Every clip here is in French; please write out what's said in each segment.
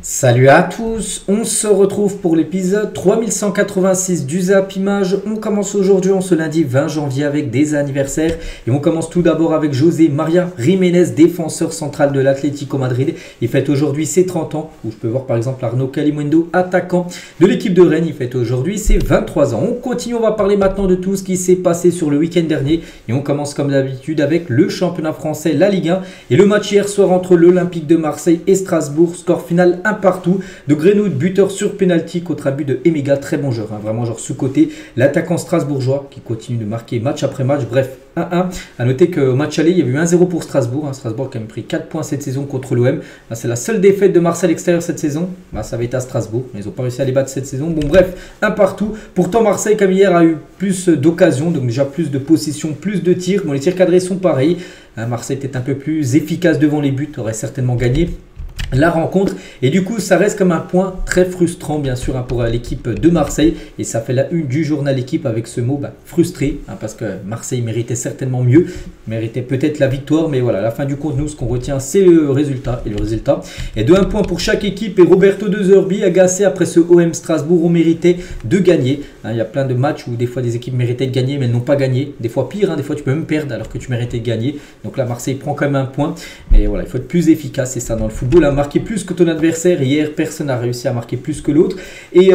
Salut à tous, on se retrouve pour l'épisode 3186 du Zap Image. On commence aujourd'hui en ce lundi 20 janvier avec des anniversaires et on commence tout d'abord avec José Maria Jiménez, défenseur central de l'Atlético Madrid. Il fête aujourd'hui ses 30 ans, où je peux voir par exemple Arnaud Calimundo, attaquant de l'équipe de Rennes. Il fête aujourd'hui ses 23 ans. On continue, on va parler maintenant de tout ce qui s'est passé sur le week-end dernier et on commence comme d'habitude avec le championnat français, la Ligue 1 et le match hier soir entre l'Olympique de Marseille et Strasbourg. Score final partout de Greenwood, buteur sur penalty contre un but de Emega, très bon joueur, vraiment genre sous-côté. L'attaquant strasbourgeois qui continue de marquer match après match, bref 1-1. A noter qu'au match aller il y a eu 1-0 pour Strasbourg, Strasbourg qui a pris 4 points cette saison contre l'OM. C'est la seule défaite de Marseille à l'extérieur cette saison, ça avait été à Strasbourg, mais ils n'ont pas réussi à les battre cette saison. Bon bref, un partout. Pourtant Marseille comme hier a eu plus d'occasions, donc déjà plus de possession, plus de tirs. Bon, les tirs cadrés sont pareils, Marseille était un peu plus efficace devant les buts, aurait certainement gagné la rencontre et du coup ça reste comme un point très frustrant bien sûr pour l'équipe de Marseille et ça fait la une du journal Équipe avec ce mot frustré parce que Marseille méritait certainement mieux, méritait peut-être la victoire, mais voilà, à la fin du compte nous ce qu'on retient c'est le résultat et le résultat est de 1 point pour chaque équipe et Roberto De Zerbi agacé après ce OM Strasbourg on méritait de gagner. Il y a plein de matchs où des fois des équipes méritaient de gagner mais elles n'ont pas gagné, des fois pire, des fois tu peux même perdre alors que tu méritais de gagner, donc là Marseille prend quand même 1 point, mais voilà il faut être plus efficace, c'est ça dans le football, marquer plus que ton adversaire. Hier personne n'a réussi à marquer plus que l'autre et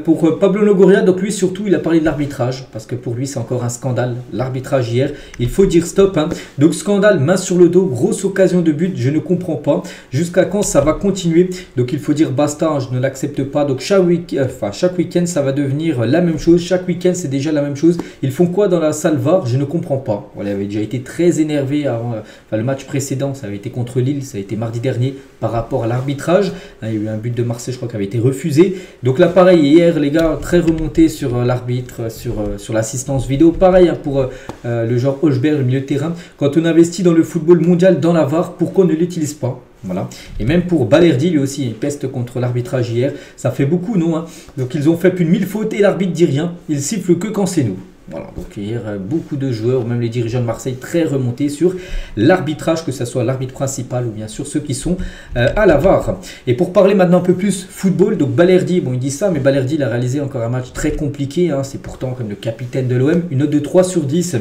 pour Pablo Longoria, donc lui surtout il a parlé de l'arbitrage parce que pour lui c'est encore un scandale l'arbitrage hier, il faut dire stop donc scandale, main sur le dos, grosse occasion de but, je ne comprends pas jusqu'à quand ça va continuer, donc il faut dire basta, je ne l'accepte pas. Donc chaque week-end ça va devenir la même chose, chaque week-end c'est déjà la même chose, ils font quoi dans la salle VAR, je ne comprends pas. Voilà, il avait déjà été très énervé avant le match précédent, ça avait été contre Lille, ça a été mardi dernier par rapport à l'arbitrage, il y a eu un but de Marseille je crois qui avait été refusé, donc là pareil hier les gars très remontés sur l'arbitre, sur l'assistance vidéo, pareil pour le genre Hochberg, le milieu de terrain, quand on investit dans le football mondial dans la VAR, pourquoi on ne l'utilise pas? Voilà. Et même pour Balerdi, lui aussi, il peste contre l'arbitrage hier. Ça fait beaucoup, non Donc ils ont fait plus de 1000 fautes et l'arbitre dit rien. Il siffle que quand c'est nous. Voilà, donc hier, beaucoup de joueurs, même les dirigeants de Marseille, très remontés sur l'arbitrage, que ce soit l'arbitre principal ou bien sûr ceux qui sont à la VAR. Et pour parler maintenant un peu plus football, donc Balerdi, bon il dit ça, mais Balerdi il a réalisé encore un match très compliqué, c'est pourtant comme le capitaine de l'OM, une note de 3/10.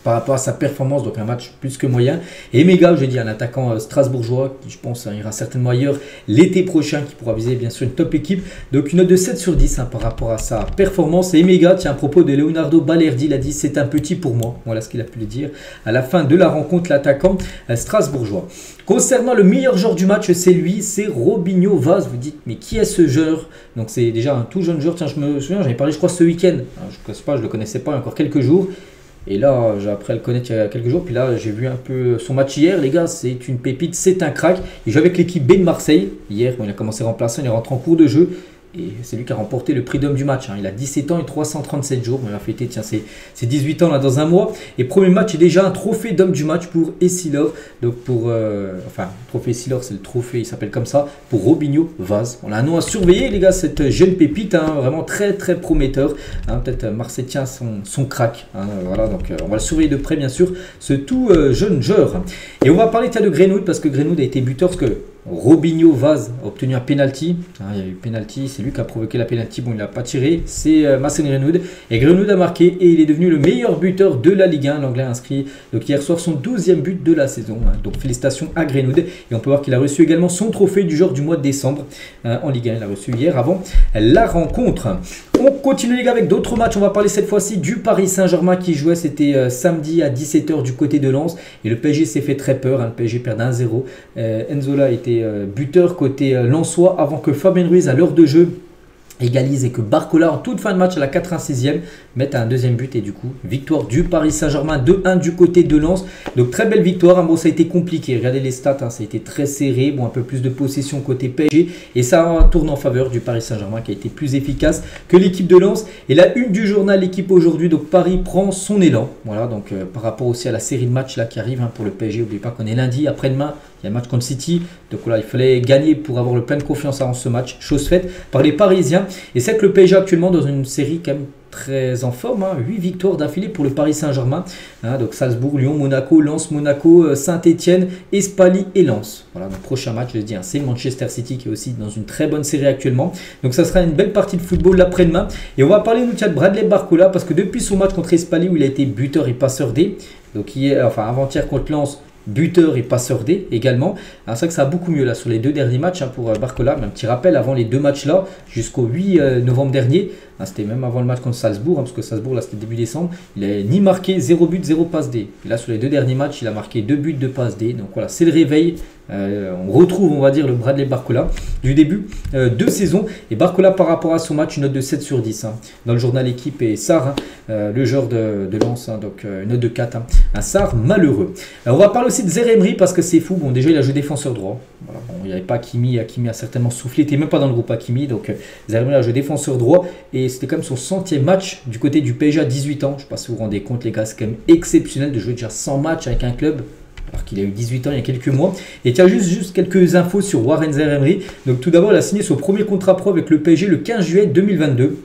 Par rapport à sa performance, donc un match plus que moyen. Et Emega, j'ai dit un attaquant strasbourgeois qui je pense ira certainement ailleurs l'été prochain, qui pourra viser bien sûr une top équipe. Donc une note de 7/10 par rapport à sa performance. Et Emega, tiens, à propos de Leonardo Balerdi, il a dit c'est un petit pour moi. Voilà ce qu'il a pu le dire à la fin de la rencontre, l'attaquant strasbourgeois. Concernant le meilleur joueur du match, c'est lui, c'est Robinho Vaz. Vous dites, mais qui est ce joueur? Donc c'est déjà un tout jeune joueur. Tiens, je me souviens, j'en ai parlé je crois ce week-end. Je ne le connaissais pas il y a encore quelques jours. Et là, j'ai appris à le connaître il y a quelques jours. Puis là, j'ai vu un peu son match hier. Les gars, c'est une pépite, c'est un crack. Il joue avec l'équipe B de Marseille. Hier, il a commencé remplaçant, il est rentré en cours de jeu. Et c'est lui qui a remporté le prix d'homme du match. Il a 17 ans et 337 jours. Il a fêté ses 18 ans là, dans un mois. Et premier match est déjà un trophée d'homme du match pour Essilor. Donc trophée Essilor, c'est le trophée, il s'appelle comme ça, pour Robinho Vaz. On a un nom à surveiller, les gars, cette jeune pépite, vraiment très très prometteur. Peut-être Marseille tient son crack. Voilà, donc on va le surveiller de près, bien sûr, ce tout jeune joueur. Et on va parler de Greenwood, parce que Greenwood a été buteur, parce que Robinho Vaz a obtenu un penalty. Il y a eu penalty, c'est lui qui a provoqué la penalty. Bon, il n'a pas tiré, c'est Mason Greenwood. Et Greenwood a marqué et il est devenu le meilleur buteur de la Ligue 1. L'Anglais a inscrit donc hier soir son 12e but de la saison. Donc félicitations à Greenwood. Et on peut voir qu'il a reçu également son trophée du joueur du mois de décembre en Ligue 1. Il l'a reçu hier avant la rencontre. On continue les gars avec d'autres matchs. On va parler cette fois-ci du Paris Saint-Germain qui jouait. C'était samedi à 17 h du côté de Lens. Et le PSG s'est fait très peur. Le PSG perd 1-0. Enzola était buteur côté lensois avant que Fabien Ruiz à l'heure de jeu égalise et que Barcola en toute fin de match à la 86e mette un deuxième but et du coup victoire du Paris Saint-Germain 2-1 du côté de Lens. Donc très belle victoire, bon ça a été compliqué, regardez les stats, ça a été très serré, bon un peu plus de possession côté PSG et ça tourne en faveur du Paris Saint-Germain qui a été plus efficace que l'équipe de Lens. Et la une du journal L'équipe aujourd'hui, donc Paris prend son élan, voilà donc par rapport aussi à la série de matchs là qui arrive pour le PSG, n'oubliez pas qu'on est lundi, après-demain il y a le match contre City, donc voilà il fallait gagner pour avoir le plein de confiance avant ce match, chose faite par les Parisiens. Et c'est que le PSG actuellement dans une série quand même très en forme, 8 victoires d'affilée pour le Paris Saint-Germain. Donc Salzbourg, Lyon, Monaco, Lens, Monaco, Saint-Etienne, Espali et Lens. Voilà, donc prochain match, je dis, c'est Manchester City qui est aussi dans une très bonne série actuellement. Donc ça sera une belle partie de football l'après-demain. Et on va parler nous de Bradley Barcola parce que depuis son match contre Espali où il a été buteur et passeur D, donc hier, enfin avant-hier contre Lens, buteur et passeur D également. C'est vrai que ça a beaucoup mieux là sur les 2 derniers matchs pour Barcola. Mais un petit rappel, avant les 2 matchs là, jusqu'au 8 novembre dernier, c'était même avant le match contre Salzbourg, parce que Salzbourg là c'était début décembre, il n'a ni marqué 0 but, 0 passe D. Et là sur les 2 derniers matchs, il a marqué 2 buts, 2 passes D. Donc voilà, c'est le réveil. On retrouve, on va dire, le Bradley Barcola du début de saison. Et Barcola par rapport à son match, une note de 7 sur 10. Dans le journal Équipe et Sarr, le joueur de Lens, donc une note de 4. Un Sarr malheureux. On va parler aussi de Zaire Emery parce que c'est fou. Bon, déjà il a joué défenseur droit. Voilà, bon, il n'y avait pas Hakimi. Hakimi a certainement soufflé. Il n'était même pas dans le groupe Hakimi. Donc Zaire Emery a joué défenseur droit. Et c'était quand même son 100e match du côté du PSG à 18 ans. Je ne sais pas si vous vous rendez compte, les gars, c'est quand même exceptionnel de jouer déjà 100 matchs avec un club. Alors qu'il a eu 18 ans il y a quelques mois. Et tiens, juste quelques infos sur Warren Zaire Emery. Donc tout d'abord, il a signé son premier contrat pro avec le PSG le 15 juillet 2022.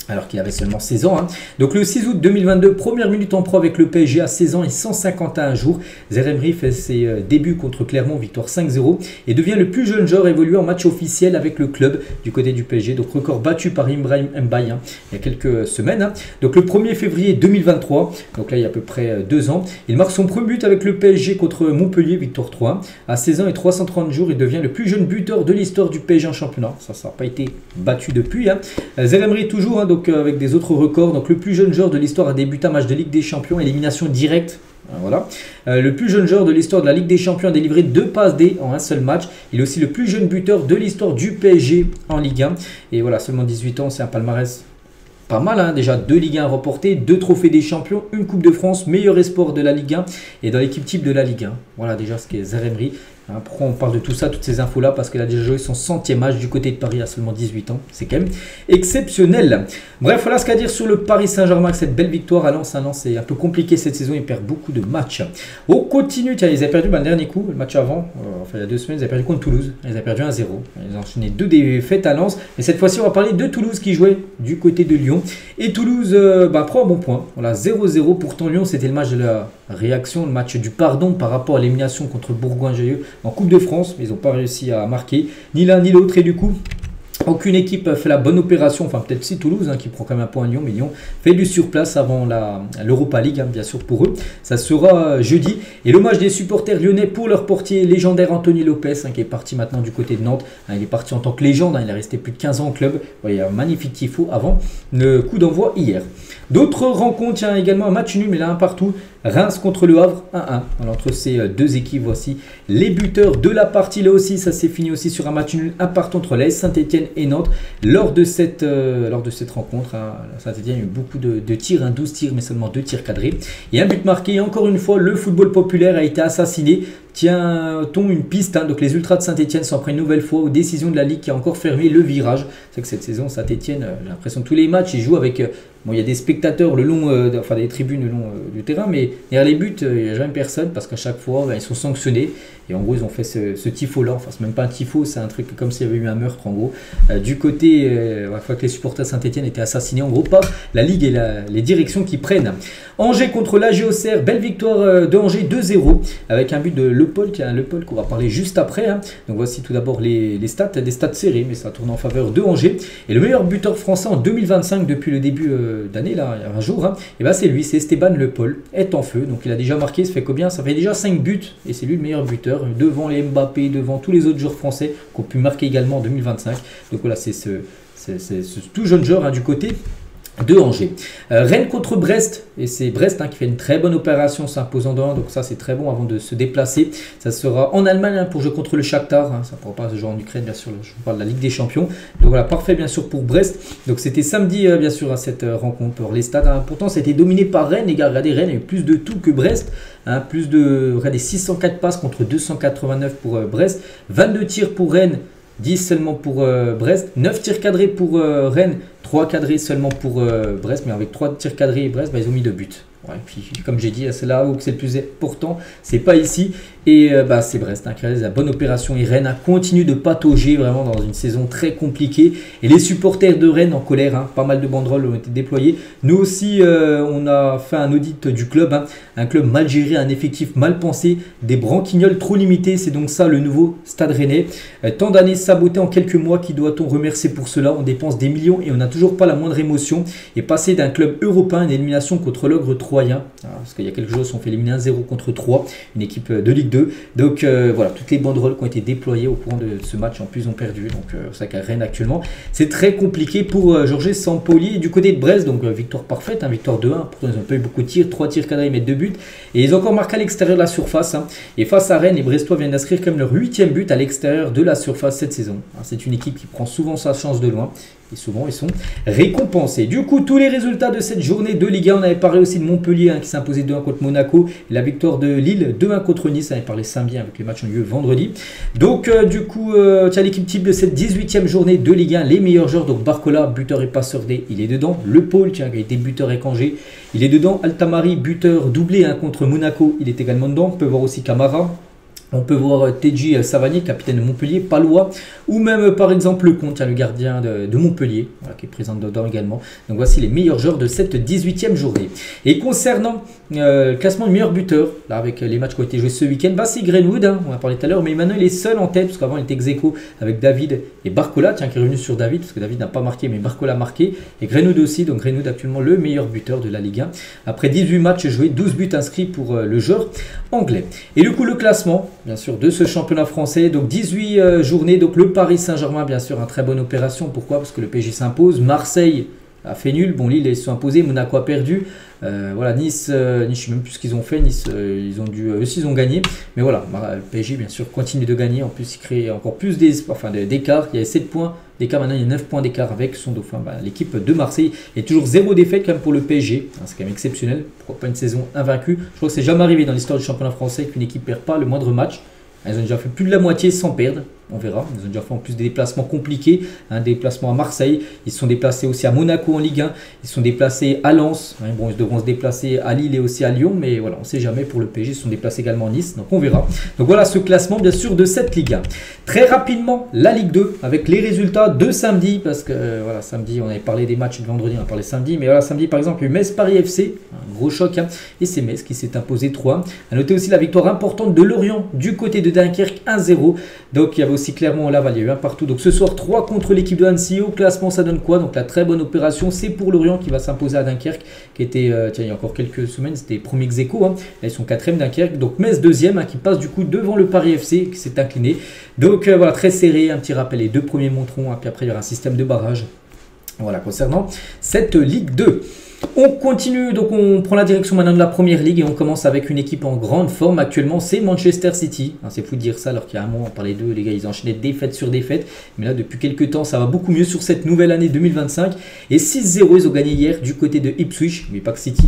Alors qu'il avait seulement 16 ans. Donc le 6 août 2022, première minute en pro avec le PSG à 16 ans et 151 jours. Zaire Emery fait ses débuts contre Clermont, victoire 5-0. Et devient le plus jeune joueur évolué en match officiel avec le club du côté du PSG. Donc record battu par Ibrahim Mbaye il y a quelques semaines. Donc le 1er février 2023, donc là il y a à peu près 2 ans, il marque son premier but avec le PSG contre Montpellier, victoire 3. À 16 ans et 330 jours, il devient le plus jeune buteur de l'histoire du PSG en championnat. Ça n'a pas été battu depuis. Zaire Emery toujours, donc avec des autres records. Donc le plus jeune joueur de l'histoire a débuté un match de Ligue des Champions, élimination directe. Voilà. Le plus jeune joueur de l'histoire de la Ligue des Champions a délivré 2 passes D en un seul match. Il est aussi le plus jeune buteur de l'histoire du PSG en Ligue 1. Et voilà, seulement 18 ans, c'est un palmarès pas mal, déjà 2 Ligue 1 remportés, 2 trophées des champions, une Coupe de France, meilleur espoir de la Ligue 1 et dans l'équipe type de la Ligue 1. Voilà déjà ce qu'est Zaire Emery. Pourquoi on parle de tout ça, toutes ces infos là? Parce qu'il a déjà joué son 100e match du côté de Paris à seulement 18 ans. C'est quand même exceptionnel. Bref, voilà ce qu'à dire sur le Paris Saint-Germain avec cette belle victoire à Lens. Lens, c'est un peu compliqué cette saison, ils perdent beaucoup de matchs. On continue, tiens, ils avaient perdu le dernier coup, le match avant, enfin il y a 2 semaines, ils avaient perdu contre Toulouse. Ils avaient perdu 1-0. Ils ont enchaîné 2 défaites à Lens. Mais cette fois-ci, on va parler de Toulouse qui jouait du côté de Lyon. Et Toulouse prend un bon point. Voilà, 0-0. Pourtant, Lyon, c'était le match de la réaction, le match du pardon par rapport à l'élimination contre Bourgoin-Jallieu en Coupe de France, mais ils n'ont pas réussi à marquer ni l'un ni l'autre et du coup aucune équipe fait la bonne opération, enfin peut-être si Toulouse qui prend quand même un point à Lyon, mais Lyon fait du surplace avant l'Europa League, bien sûr pour eux. Ça sera jeudi. Et l'hommage des supporters lyonnais pour leur portier légendaire Anthony Lopez, qui est parti maintenant du côté de Nantes. Il est parti en tant que légende, il est resté plus de 15 ans au club. Il y a un magnifique tifo avant le coup d'envoi hier. D'autres rencontres, il y a également un match nul, mais là un partout. Reims contre le Havre, 1-1. Alors, entre ces 2 équipes, voici les buteurs de la partie. Là aussi, ça s'est fini aussi sur un match nul, un partout entre l'AS Saint-Etienne et Nantes. Lors de cette rencontre, Saint-Etienne a eu beaucoup de tirs, 12 tirs, mais seulement 2 tirs cadrés. Et un but marqué. Et encore une fois, le football populaire a été assassiné. Tient-on une piste, donc les Ultras de Saint-Etienne s'en prennent une nouvelle fois aux décisions de la Ligue qui a encore fermé le virage. C'est que cette saison, Saint-Etienne, j'ai l'impression que tous les matchs, ils jouent avec... Bon, il y a des spectateurs le long, enfin des tribunes le long du terrain, mais derrière les buts, il n'y a jamais personne parce qu'à chaque fois, ils sont sanctionnés. Et en gros, ils ont fait ce tifo-là. Enfin, c'est même pas un tifo, c'est un truc comme s'il y avait eu un meurtre en gros. Du côté, la fois que les supporters Saint-Etienne étaient assassinés, en gros, par la Ligue et les directions qui prennent. Angers contre l'AG Auxerre, belle victoire de Angers 2-0 avec un but de Le Paul, qui est un Le Paul qu'on va parler juste après. Donc voici tout d'abord les stats, des stats serrés, mais ça tourne en faveur de Angers. Et le meilleur buteur français en 2025 depuis le début d'année, là, il y a un jour, et ben c'est lui, c'est Esteban Le Paul, est en feu. Donc il a déjà marqué, ça fait combien? Ça fait déjà 5 buts, et c'est lui le meilleur buteur, devant les Mbappé, devant tous les autres joueurs français qui ont pu marquer également en 2025. Donc voilà, c'est ce tout jeune joueur du côté de Angers. Rennes contre Brest, et c'est Brest qui fait une très bonne opération s'imposant dans 1, donc ça c'est très bon avant de se déplacer. Ça sera en Allemagne pour jouer contre le Shakhtar, ça ne pourra pas se jouer en Ukraine bien sûr, je vous parle de la Ligue des Champions. Donc voilà, parfait bien sûr pour Brest. Donc c'était samedi bien sûr à cette rencontre pour les stades. Pourtant c'était dominé par Rennes, les gars, regardez, Rennes a eu plus de tout que Brest. Regardez, 604 passes contre 289 pour Brest, 22 tirs pour Rennes, 10 seulement pour Brest, 9 tirs cadrés pour Rennes, 3 cadrés seulement pour Brest, mais avec 3 tirs cadrés Brest, ils ont mis 2 buts. Ouais, puis comme j'ai dit, c'est là où c'est le plus important, c'est pas ici. Et c'est Brest qui réalise la bonne opération. Et Rennes continue de patauger vraiment dans une saison très compliquée. Et les supporters de Rennes en colère, pas mal de banderoles ont été déployées. Nous aussi, on a fait un audit du club. Un club mal géré, un effectif mal pensé, des branquignoles trop limités. C'est donc ça le nouveau Stade Rennais. Tant d'années sabotées en quelques mois, qui doit-on remercier pour cela? On dépense des millions et on n'a toujours pas la moindre émotion. Et passer d'un club européen à une élimination contre l'ogre troyen, parce qu'il y a quelques jours, on fait éliminer 1-0 contre 3, une équipe de Ligue 2. Donc voilà, toutes les banderoles qui ont été déployées au courant de ce match en plus ont perdu. Donc c'est ça qu'à Rennes actuellement, c'est très compliqué pour Jorge Sampaoli. Et du côté de Brest, donc victoire parfaite, victoire 2-1. Pourtant ils n'ont pas eu beaucoup de tirs, 3 tirs cadrés, ils mettent 2 buts. Et ils ont encore marqué à l'extérieur de la surface. Et face à Rennes, les Brestois viennent d'inscrire quand même leur 8e but à l'extérieur de la surface cette saison. C'est une équipe qui prend souvent sa chance de loin. Et souvent, ils sont récompensés. Du coup, tous les résultats de cette journée de Ligue 1. On avait parlé aussi de Montpellier qui s'est imposé 2-1 contre Monaco. La victoire de Lille 2-1 contre Nice. On avait parlé samedi avec les matchs ont lieu vendredi. Donc, du coup, l'équipe type de cette 18e journée de Ligue 1. Les meilleurs joueurs. Donc, Barcola, buteur et passeur D, il est dedans. Le Paul, qui a été buteur et Angers, il est dedans. Altamari, buteur doublé contre Monaco, il est également dedans. On peut voir aussi Camara. On peut voir Teji Savanier, capitaine de Montpellier, Palois, ou même par exemple Lecomte, le gardien de Montpellier, qui est présent dedans également. Donc voici les meilleurs joueurs de cette 18e journée. Et concernant le classement de meilleurs buteurs, là avec les matchs qui ont été joués ce week-end, c'est Greenwood, on en a parlé tout à l'heure, mais Emmanuel est seul en tête, parce qu'avant il était ex-aequo avec David et Barcola, qui est revenu sur David, parce que David n'a pas marqué, mais Barcola a marqué, et Greenwood aussi, donc Greenwood actuellement le meilleur buteur de la Ligue 1. Après 18 matchs joués, 12 buts inscrits pour le joueur anglais. Et du coup le classement, bien sûr, de ce championnat français. Donc 18 journées. Donc le Paris Saint-Germain, bien sûr, une très bonne opération. Pourquoi? Parce que le PSG s'impose. Marseille a fait nul. Bon, Lille, ils se sont imposés. Monaco a perdu. Voilà, Nice, je ne sais même plus ce qu'ils ont fait. Nice, ils ont dû, aussi, ils ont gagné. Mais voilà, le PSG, bien sûr, continue de gagner. En plus, il crée encore plus d'écart. Il y a 7 points d'écart. Maintenant, il y a 9 points d'écart avec son dauphin. L'équipe de Marseille est toujours 0 défaite quand même pour le PSG. C'est quand même exceptionnel. Pourquoi pas une saison invaincue? Je crois que c'est jamais arrivé dans l'histoire du championnat français qu'une équipe ne perd pas le moindre match. Ils ont déjà fait plus de la moitié sans perdre. On verra. Ils ont déjà fait en plus des déplacements compliqués. Des déplacements à Marseille. Ils se sont déplacés aussi à Monaco en Ligue 1. Ils se sont déplacés à Lens. Bon, ils devront se déplacer à Lille et aussi à Lyon. Mais voilà, on ne sait jamais pour le PSG. Ils se sont déplacés également à Nice. Donc on verra. Donc voilà ce classement bien sûr de cette Ligue 1. Très rapidement, la Ligue 2 avec les résultats de samedi. Parce que voilà, samedi, on avait parlé des matchs de vendredi. On a parlé samedi. Mais voilà, samedi par exemple, il y a eu Metz-Paris FC. Un gros choc. Et c'est Metz qui s'est imposé 3-1. A noter aussi la victoire importante de Lorient du côté de Dunkerque 1-0. Donc il y avait aussi Clermont-Laval, il y a eu un partout. Donc ce soir 3 contre l'équipe de Annecy. Au classement ça donne quoi? Donc la très bonne opération, c'est pour Lorient qui va s'imposer à Dunkerque, qui était il y a encore quelques semaines, c'était premier ex-aequo. Là ils sont 4e Dunkerque. Donc Metz 2e qui passe du coup devant le Paris FC qui s'est incliné. Donc voilà, très serré, un petit rappel, les 2 premiers monteront, puis après il y aura un système de barrage. Voilà concernant cette Ligue 2. On continue, donc on prend la direction maintenant de la Première Ligue et on commence avec une équipe en grande forme actuellement, c'est Manchester City. C'est fou de dire ça alors qu'il y a un mois on parlait d'eux, les gars ils enchaînaient défaite sur défaite, mais là depuis quelques temps ça va beaucoup mieux sur cette nouvelle année 2025 et 6-0 ils ont gagné hier du côté de Ipswich, mais pas que City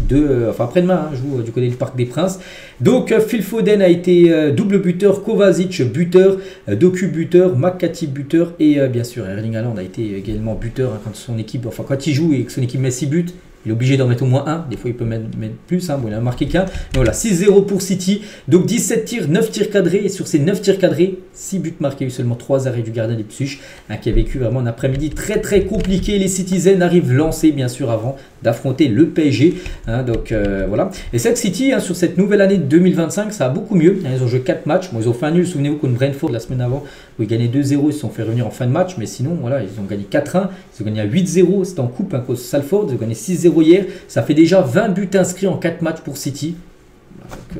après-demain joue du côté du Parc des Princes. Donc Phil Foden a été double buteur, Kovacic buteur, Doku buteur, McCarthy buteur et bien sûr Erling Haaland a été également buteur quand son équipe, quand il joue et que son équipe met 6 buts. Il est obligé d'en mettre au moins un. Des fois, il peut mettre plus. Bon, il a marqué qu'un. Voilà, 6-0 pour City. Donc, 17 tirs, 9 tirs cadrés. Et sur ces 9 tirs cadrés, 6 buts marqués. Il y a eu seulement 3 arrêts du gardien d'Ipswich qui a vécu vraiment un après-midi très, très compliqué. Les Citizens arrivent lancés, bien sûr, avant d'affronter le PSG. Donc, voilà. Et cette City, sur cette nouvelle année de 2025, ça va beaucoup mieux. Ils ont joué 4 matchs. Bon, ils ont fait un nul, souvenez-vous, contre Brentford la semaine avant, où ils gagnaient 2-0. Ils se sont fait revenir en fin de match. Mais sinon, voilà, ils ont gagné 4-1. Ils ont gagné à 8-0. C'était en coupe contre Salford. Ils ont gagné 6-0 hier. Ça fait déjà 20 buts inscrits en 4 matchs pour City.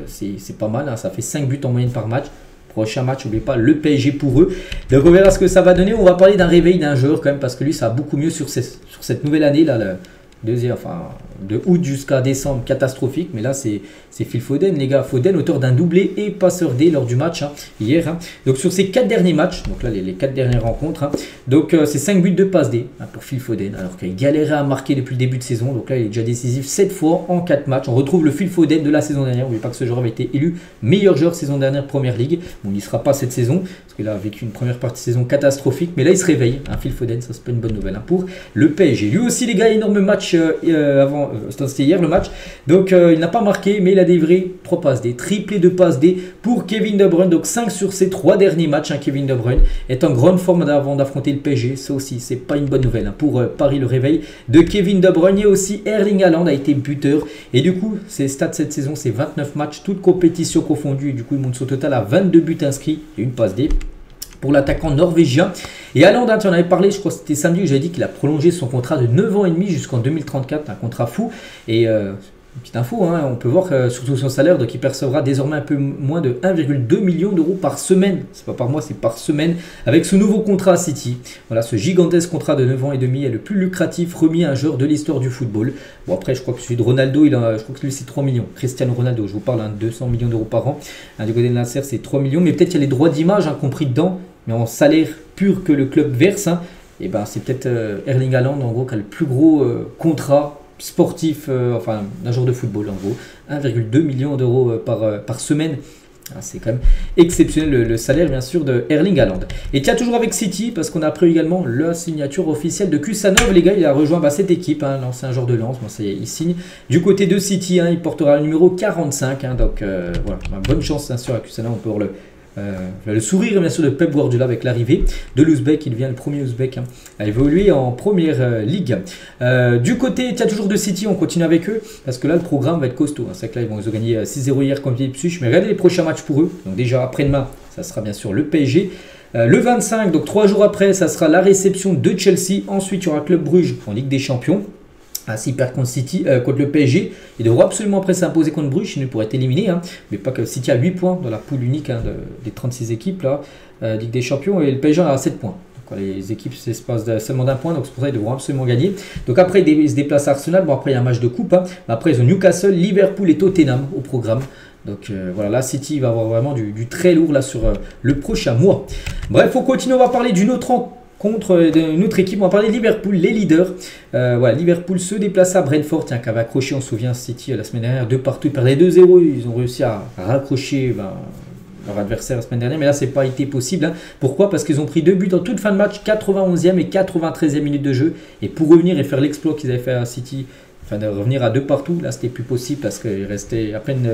C'est pas mal, ça fait 5 buts en moyenne par match. Prochain match, n'oubliez pas le PSG pour eux. Donc on verra ce que ça va donner. On va parler d'un réveil d'un joueur quand même, parce que lui ça va beaucoup mieux sur cette nouvelle année là. De août jusqu'à décembre, catastrophique. Mais là, c'est Phil Foden, les gars. Foden, auteur d'un doublé et passeur D lors du match hier. Donc, sur ces 4 derniers matchs, donc là, les 4 dernières rencontres, donc c'est 5 buts de passe D pour Phil Foden. Alors qu'il galérait à marquer depuis le début de saison. Donc là, il est déjà décisif 7 fois en 4 matchs. On retrouve le Phil Foden de la saison dernière. N'oubliez pas que ce joueur avait été élu meilleur joueur saison dernière Première Ligue. Bon, il n'y sera pas cette saison, parce qu'il a vécu une première partie de saison catastrophique. Mais là, il se réveille. Phil Foden, ça c'est pas une bonne nouvelle pour le PSG. Lui aussi, les gars, énorme match match c'était hier le match. Donc il n'a pas marqué, mais il a délivré 3 passes D, triplé de passes D pour Kevin De Bruyne. Donc 5 sur ses 3 derniers matchs. Kevin De Bruyne est en grande forme avant d'affronter le PSG. Ça aussi, c'est pas une bonne nouvelle pour Paris. Le réveil de Kevin De Bruyne et aussi Erling Haaland a été buteur. Et du coup, ses stats cette saison, c'est 29 matchs, toutes compétitions confondues. Et du coup, il monte son total à 22 buts inscrits et une passe D pour l'attaquant norvégien. Et Haaland, tu en avais parlé, je crois que c'était samedi, où j'avais dit qu'il a prolongé son contrat de 9 ans et demi jusqu'en 2034, un contrat fou. Et petite info, on peut voir surtout son salaire, donc il percevra désormais un peu moins de 1,2 million d'euros par semaine. C'est pas par mois, c'est par semaine, avec ce nouveau contrat à City. Voilà, ce gigantesque contrat de 9 ans et demi est le plus lucratif remis à un joueur de l'histoire du football. Bon, après, je crois que celui de Ronaldo, je crois que lui c'est 3 millions. Cristiano Ronaldo, je vous parle, 200 millions d'euros par an. Du côté de Nasser, c'est 3 millions, mais peut-être qu'il y a les droits d'image compris dedans, mais en salaire pur que le club verse. Et ben, c'est peut-être Erling Haaland, en gros, qui a le plus gros contrat sportif, enfin d'un joueur de football en gros, 1,2 million d'euros par semaine. C'est quand même exceptionnel le salaire bien sûr de Erling Haaland. Et tiens, toujours avec City, parce qu'on a appris également la signature officielle de Kusanov, les gars, il a rejoint cette équipe, l'ancien joueur de Lens, ça y est, il signe du côté de City, il portera le numéro 45, donc voilà, bonne chance bien sûr à Kusanov pour le sourire bien sûr de Pep Guardiola avec l'arrivée de l'Ouzbek. Il devient le premier Ouzbek à évoluer en première ligue. Du côté, il y a toujours de City, on continue avec eux parce que là le programme va être costaud. C'est que là ils ont gagné 6-0 hier contre Ipswich, mais regardez les prochains matchs pour eux. Donc déjà après-demain, ça sera bien sûr le PSG. Le 25, donc 3 jours après, ça sera la réception de Chelsea. Ensuite, il y aura Club Bruges en Ligue des Champions. S'il perd contre le PSG, il devra absolument après s'imposer contre Bruges, sinon il pourrait être éliminé. Mais pas que City a 8 points dans la poule unique des 36 équipes là, Ligue des Champions, et le PSG a 7 points. Donc, les équipes s'espacent seulement d'un point, donc c'est pour ça qu'ils devront absolument gagner. Donc après, ils se déplacent à Arsenal. Bon, après, il y a un match de coupe. Après, ils ont Newcastle, Liverpool et Tottenham au programme. Donc voilà, là, City va avoir vraiment du très lourd là, sur le prochain mois. Bref, on continue, on va parler d'une autre rencontre. Contre une autre équipe, on va parler de Liverpool, les leaders. Voilà, Liverpool se déplace à Brentford, qui avait accroché, on se souvient, City la semaine dernière, 2 partout, ils perdaient 2-0, ils ont réussi à raccrocher leur adversaire la semaine dernière, mais là, c'est pas été possible. Pourquoi? Parce qu'ils ont pris 2 buts en toute fin de match, 91e et 93e minute de jeu, et pour revenir et faire l'exploit qu'ils avaient fait à City, enfin de revenir à 2 partout, là c'était plus possible parce qu'il restait à peine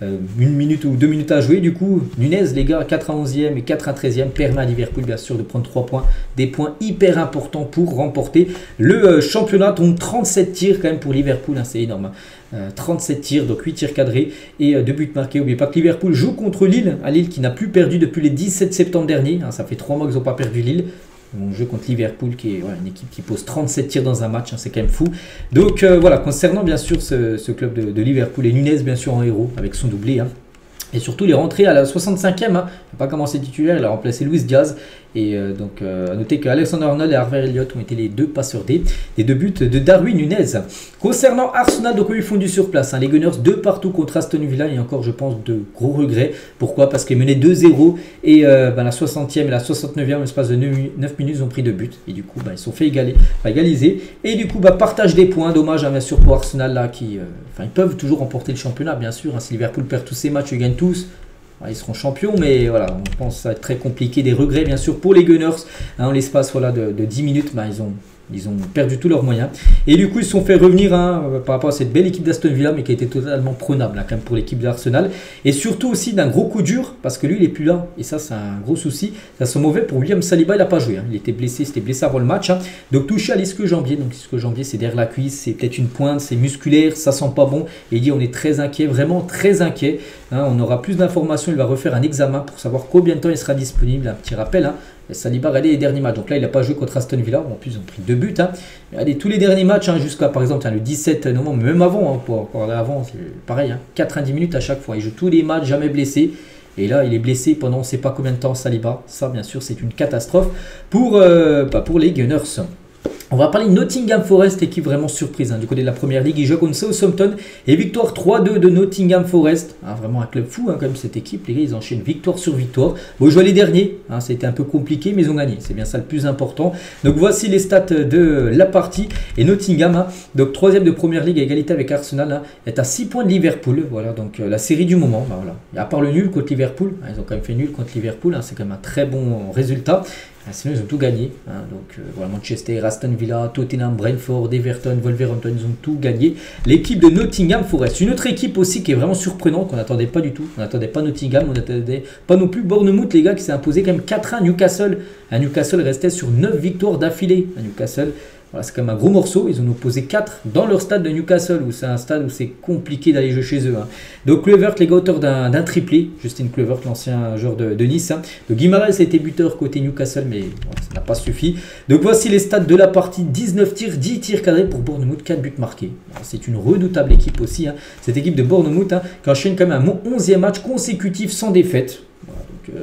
1 minute ou 2 minutes à jouer. Du coup, Nunez, les gars, 91e et 93e, permet à Liverpool bien sûr de prendre 3 points, des points hyper importants pour remporter le championnat. Donc 37 tirs quand même pour Liverpool, c'est énorme. 37 tirs, donc 8 tirs cadrés et 2 buts marqués. N'oubliez pas que Liverpool joue contre Lille, à Lille qui n'a plus perdu depuis le 17 septembre dernier. Ça fait 3 mois qu'ils n'ont pas perdu Lille. On joue contre Liverpool qui est une équipe qui pose 37 tirs dans un match, c'est quand même fou. Donc voilà, concernant bien sûr ce club de Liverpool, et Nunez bien sûr en héros avec son doublé. Et surtout, il est rentré à la 65e, il n'a pas commencé titulaire, il a remplacé Luis Diaz. Et donc, à noter qu'Alexander Arnold et Harvey Elliott ont été les 2 passeurs des 2 buts de Darwin Nunez. Concernant Arsenal, donc ils font du surplace. Les Gunners 2 partout contre Aston Villa, et encore, je pense, de gros regrets. Pourquoi? Parce qu'ils menaient 2-0 et la 60e et la 69e, en l'espace de 9 minutes, ils ont pris 2 buts. Et du coup, ils sont fait égaliser. Et du coup, partage des points. Dommage, bien sûr, pour Arsenal, là, qui ils peuvent toujours remporter le championnat, bien sûr. Si Liverpool perd tous ses matchs, ils gagnent tous. Ils seront champions, mais voilà, on pense que ça va être très compliqué. Des regrets, bien sûr, pour les Gunners. En l'espace de 10 minutes, ils ont perdu tous leurs moyens. Et du coup, ils se sont fait revenir par rapport à cette belle équipe d'Aston Villa, mais qui a été totalement prenable quand même pour l'équipe d'Arsenal. Et surtout aussi d'un gros coup dur, parce que lui, il n'est plus là. Et ça, c'est un gros souci. Ça sent mauvais pour William Saliba, il n'a pas joué. Il était blessé, c'était blessé avant le match. Donc touché à l'ischio-jambier. Donc l'ischio-jambier, c'est derrière la cuisse, c'est peut-être une pointe, c'est musculaire, ça sent pas bon. Et il dit, on est très inquiet, vraiment très inquiet. On aura plus d'informations, il va refaire un examen pour savoir combien de temps il sera disponible. Un petit rappel, Saliba, regardez les derniers matchs. Donc là, il n'a pas joué contre Aston Villa. En plus, ils ont pris 2 buts. Regardez tous les derniers matchs, jusqu'à par exemple le 17 novembre, même avant, avant, c'est pareil, 90 minutes à chaque fois. Il joue tous les matchs, jamais blessé. Et là, il est blessé pendant on ne sait pas combien de temps, Saliba. Ça, bien sûr, c'est une catastrophe pour les Gunners. On va parler de Nottingham Forest, équipe vraiment surprise du côté de la première ligue. Ils jouent contre Southampton et victoire 3-2 de Nottingham Forest. Vraiment un club fou quand même cette équipe. Les gars, ils enchaînent victoire sur victoire. Ils jouent les derniers. C'était un peu compliqué, mais ils ont gagné. C'est bien ça le plus important. Donc voici les stats de la partie. Et Nottingham, donc 3e de première ligue à égalité avec Arsenal, est à 6 points de Liverpool. Voilà, donc la série du moment. Voilà. Et à part le nul contre Liverpool, ils ont quand même fait nul contre Liverpool. C'est quand même un très bon résultat. Sinon, ils ont tout gagné. Donc, voilà, Manchester, Aston Villa, Tottenham, Brentford, Everton, Wolverhampton, ils ont tout gagné. L'équipe de Nottingham Forest, une autre équipe aussi qui est vraiment surprenante, qu'on n'attendait pas du tout. On n'attendait pas Nottingham, on n'attendait pas non plus Bournemouth, les gars, qui s'est imposé quand même 4-1 à Newcastle. Newcastle restait sur 9 victoires d'affilée. Newcastle, voilà, c'est quand même un gros morceau. Ils en ont opposé 4 dans leur stade de Newcastle, où c'est un stade où c'est compliqué d'aller jouer chez eux. Donc Kluivert, les gars, auteur d'un triplé. Justin Kluivert, l'ancien joueur de Nice. Donc Guimaraes a été buteur côté Newcastle, mais bon, ça n'a pas suffi. Donc voici les stats de la partie. 19 tirs, 10 tirs cadrés pour Bournemouth, 4 buts marqués. C'est une redoutable équipe aussi. Cette équipe de Bournemouth qui enchaîne quand même un 11e match consécutif sans défaite.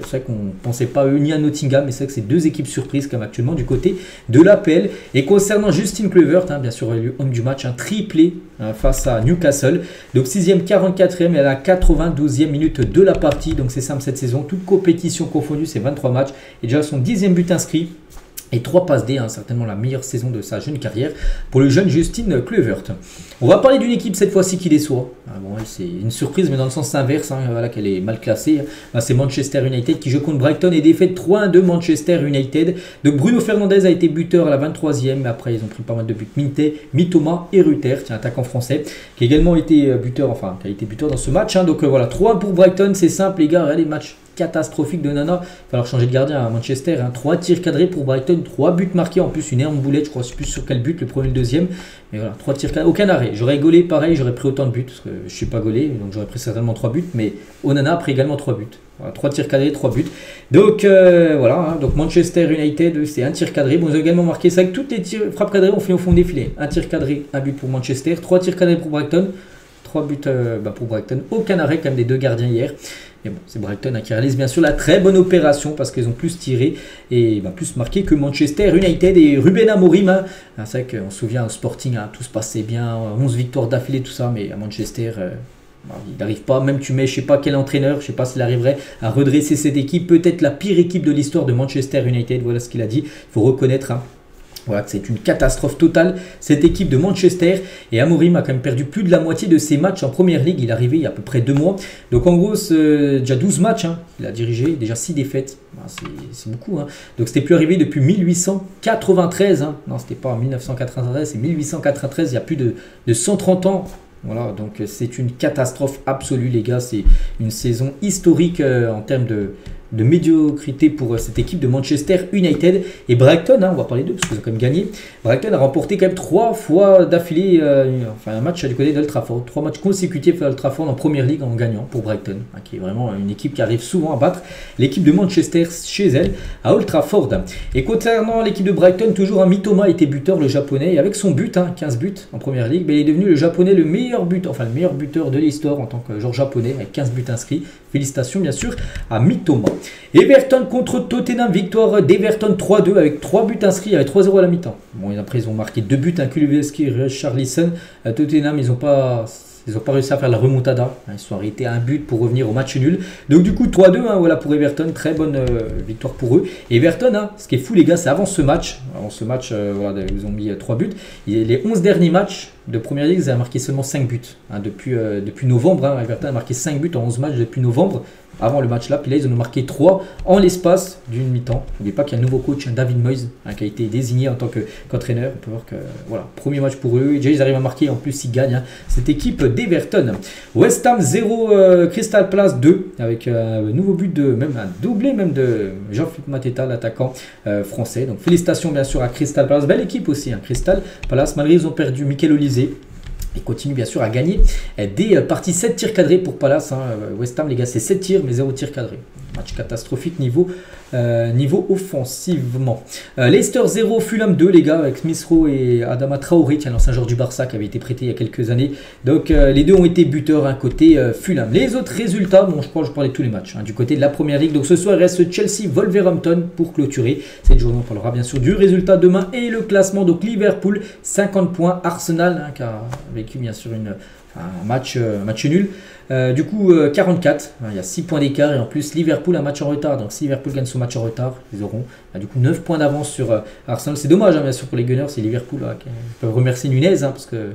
C'est vrai qu'on ne pensait pas eux ni à Nottingham, mais c'est vrai que c'est deux équipes surprises comme actuellement du côté de l'APL. Et concernant Justin Kluivert, bien sûr, homme du match, un triplé face à Newcastle. Donc 6e, 44e et à la 92e minute de la partie. Donc c'est simple cette saison, toute compétition confondue, c'est 23 matchs. Et déjà son 10e but inscrit. Et 3 passes D, certainement la meilleure saison de sa jeune carrière pour le jeune Justin Kluivert. On va parler d'une équipe cette fois-ci qui déçoit. Bon, c'est une surprise, mais dans le sens inverse, voilà, qu'elle est mal classée. C'est Manchester United qui joue contre Brighton et défaite 3-1 de Manchester United. Donc Bruno Fernandes a été buteur à la 23e, mais après ils ont pris pas mal de buts. Mitoma et Rutter, attaquant français, qui a également été buteur, qui a été buteur dans ce match. Donc voilà, 3-1 pour Brighton, c'est simple les gars, regardez le match catastrophique de Nana. Il va falloir changer de gardien à Manchester. 3 tirs cadrés pour Brighton, 3 buts marqués. En plus, une énorme boulette. Je crois plus sur quel but, le premier et le deuxième. Mais voilà, 3 tirs cadrés. Aucun arrêt. J'aurais gaulé pareil, j'aurais pris autant de buts. Parce que je ne suis pas gaulé, donc j'aurais pris certainement 3 buts. Mais Onana a pris également 3 buts. Voilà, 3 tirs cadrés, 3 buts. Donc voilà, donc Manchester United, c'est un tir cadré. Bon, ils ont également marqué ça avec toutes les frappes cadrées ont fait au fond des filets. Un tir cadré, un but pour Manchester. 3 tirs cadrés pour Brighton. 3 buts pour Brighton. Aucun arrêt quand même des deux gardiens hier. Mais bon, c'est Brighton qui réalise bien sûr la très bonne opération parce qu'ils ont plus tiré et plus marqué que Manchester United et Ruben Amorim. C'est vrai qu'on se souvient au Sporting, tout se passait bien, 11 victoires d'affilée, tout ça, mais à Manchester, il n'arrive pas, même tu mets je sais pas quel entraîneur, je sais pas s'il arriverait à redresser cette équipe, peut-être la pire équipe de l'histoire de Manchester United, voilà ce qu'il a dit, il faut reconnaître. Voilà, c'est une catastrophe totale cette équipe de Manchester et Amorim a quand même perdu plus de la moitié de ses matchs en première ligue. Il est arrivé il y a à peu près 2 mois. Donc en gros, c'est déjà 12 matchs qu'il a dirigé, déjà 6 défaites. C'est beaucoup. Donc c'était plus arrivé depuis 1893. Non, c'était pas en 1993, c'est 1893, il y a plus de 130 ans. Voilà, donc c'est une catastrophe absolue les gars. C'est une saison historique en termes de médiocrité pour cette équipe de Manchester United. Et Brighton, on va parler d'eux parce qu'ils ont quand même gagné. Brighton a remporté quand même 3 fois d'affilée un match du côté d'Old Trafford. 3 matchs consécutifs à Old Trafford en première ligue en gagnant pour Brighton, qui est vraiment une équipe qui arrive souvent à battre l'équipe de Manchester chez elle à Old Trafford. Et concernant l'équipe de Brighton, toujours un Mitoma était buteur, le japonais, et avec son but, 15 buts en première ligue, mais il est devenu le japonais le meilleur buteur de l'histoire en tant que joueur japonais avec 15 buts inscrits. Félicitations bien sûr à Mitoma. Everton contre Tottenham, victoire d'Everton 3-2 avec 3 buts inscrits, avec 3-0 à la mi-temps. Bon, et après ils ont marqué 2 buts, Kulusevski et Richarlison. Tottenham, ils n'ont pas réussi à faire la remontada. Ils sont arrêtés à un but pour revenir au match nul. Donc du coup 3-2 voilà pour Everton, très bonne victoire pour eux. Et Everton, ce qui est fou les gars, c'est avant ce match, voilà, ils ont mis 3 buts. Les 11 derniers matchs de première ligue, ils ont marqué seulement 5 buts. Depuis novembre, Everton a marqué 5 buts en 11 matchs depuis novembre. Avant le match là, puis là ils en ont marqué 3 en l'espace d'une mi-temps. N'oubliez pas qu'il y a un nouveau coach, David Moyes, qui a été désigné en tant qu'entraîneur. On peut voir que voilà, premier match pour eux. Et déjà ils arrivent à marquer, en plus ils gagnent cette équipe d'Everton. West Ham 0, Crystal Palace 2, avec un nouveau but même un doublé même de Jean-Philippe Mateta, l'attaquant français. Donc félicitations bien sûr à Crystal Palace, belle équipe aussi, Crystal Palace, malgré ils ont perdu Mikel Olise. Il continue bien sûr à gagner des parties 7 tirs cadrés pour Palace. West Ham les gars c'est 7 tirs mais 0 tirs cadrés. Match catastrophique niveau offensivement. Leicester 0, Fulham 2 les gars avec Smith Rowe et Adama Traoré, l'ancien joueur du Barça qui avait été prêté il y a quelques années. Donc les deux ont été buteurs côté Fulham. Les autres résultats, je crois que je parlais de tous les matchs du côté de la première ligue. Donc ce soir il reste Chelsea Wolverhampton pour clôturer cette journée. On parlera bien sûr du résultat demain et le classement. Donc Liverpool 50 points, Arsenal qui a vécu bien sûr un match nul. Du coup 44, il y a 6 points d'écart et en plus Liverpool un match en retard. Donc si Liverpool gagne son match en retard, ils auront du coup 9 points d'avance sur Arsenal. C'est dommage bien sûr pour les Gunners, c'est Liverpool qui peuvent remercier Nunez parce que